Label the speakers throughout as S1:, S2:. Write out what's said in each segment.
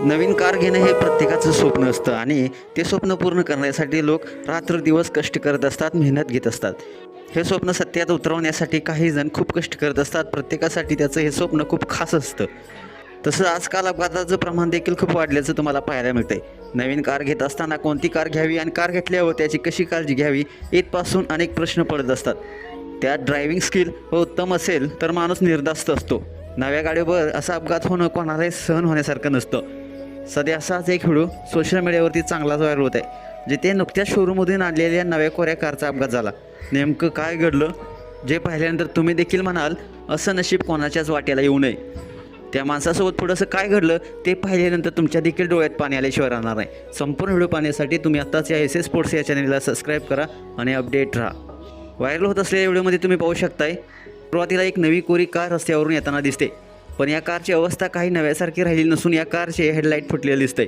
S1: नवीन car घेणं हे प्रत्येकाचं स्वप्न असतं आणि ते स्वप्न पूर्ण करण्यासाठी लोक रात्रदिवस कष्ट करत असतात, मेहनत घेत असतात. हे स्वप्न सत्यात उतरवण्यासाठी काही जण खूप कष्ट करत असतात. प्रत्येकासाठी त्याचं हे स्वप्न खूप खास असतं. तसं आजकाल अपघाताचं प्रमाण देखील खूप वाढल्याचं तुम्हाला पाहायला मिळतंय. नवीन कार घेत असताना कोणती कार घ्यावी आणि कार घेतल्यावर त्याची कशी काळजी घ्यावी इथपासून अनेक प्रश्न पडत असतात. त्यात ड्रायव्हिंग स्किल उत्तम असेल तर माणूस निर्धास्त असतो. नव्या गाडीवर असा अपघात होणं कोणालाही सहन होण्यासारखं नसतं. सध्या असाच एक व्हिडिओ सोशल मीडियावरती चांगलाच व्हायरल होत आहे, जिथे नुकत्याच शोरूममधून आणलेल्या नव्या कोऱ्या कारचा अपघात झाला. नेमकं काय घडलं जे पाहिल्यानंतर तुम्ही देखील म्हणाल असं नशीब कोणाच्याच वाट्याला येऊ नये. त्या माणसासोबत थोडंसं काय घडलं ते पाहिल्यानंतर तुमच्या देखील डोळ्यात पाणी आल्याशिवाय राहणार नाही. संपूर्ण व्हिडिओ पाहण्यासाठी तुम्ही आत्ताच या एस एस स्पोर्ट्स या चॅनलला सबस्क्राईब करा आणि अपडेट राहा. व्हायरल होत असलेल्या व्हिडिओमध्ये तुम्ही पाहू शकताय, सुरुवातीला एक नवी कोरी कार रस्त्यावरून येताना दिसते. पण या कारची अवस्था काही नव्यासारखी राहिली नसून या कारचे हेडलाईट फुटलेले दिसते.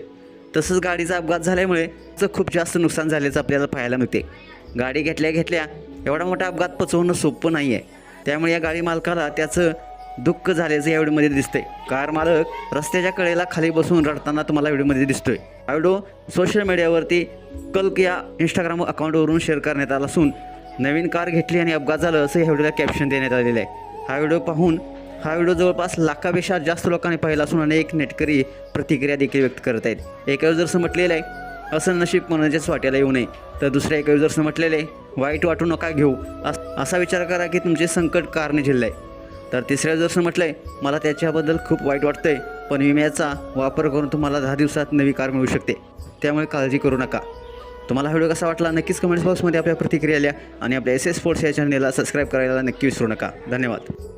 S1: तसंच गाडीचा अपघात झाल्यामुळे त्याचं खूप जास्त नुकसान झाल्याचं आपल्याला पाहायला मिळते. गाडी घेतल्या एवढा मोठा अपघात पचवणं सोपं नाही आहे. त्यामुळे या गाडी मालकाला त्याचं दुःख झाल्याचं या व्हिडिओमध्ये दिसतंय. कार मालक रस्त्याच्या कडेला खाली बसून रडताना तुम्हाला व्हिडिओमध्ये दिसतोय. हा व्हिडिओ सोशल मीडियावरती कल्क या इंस्टाग्राम अकाउंटवरून शेअर करण्यात आला असून नवीन कार घेतली आणि अपघात झालं असं या व्हिडिओला कॅप्शन देण्यात आलेलं आहे. हा व्हिडिओ जवळपास लाखापेक्षा जास्त लोकांनी पाहिला असून अनेक नेटकरी प्रतिक्रिया देखील व्यक्त करत आहेत. एका युजर्सनं म्हटलेलं आहे असं नशीब कोणाच्याच वाट्याला येऊ नये, तर दुसऱ्या एका युजर्सनं म्हटलेलं आहे वाईट वाटू नका घेऊ, असा विचार करा की तुमचे संकट कारने झेललं आहे. तर तिसऱ्या युजर्सनं म्हटलं आहे मला त्याच्याबद्दल खूप वाईट वाटतंय, पण विम्याचा वापर करून तुम्हाला 10 दिवसात नवी कार मिळू शकते, त्यामुळे काळजी करू नका. तुम्हाला व्हिडिओ कसा वाटला नक्कीच कमेंट्स बॉक्समध्ये आपल्या प्रतिक्रिया लिहा आणि आपल्या एस एस स्पोर्ट्स या चॅनलला सबस्क्राईब करायला नक्की विसरू नका. धन्यवाद.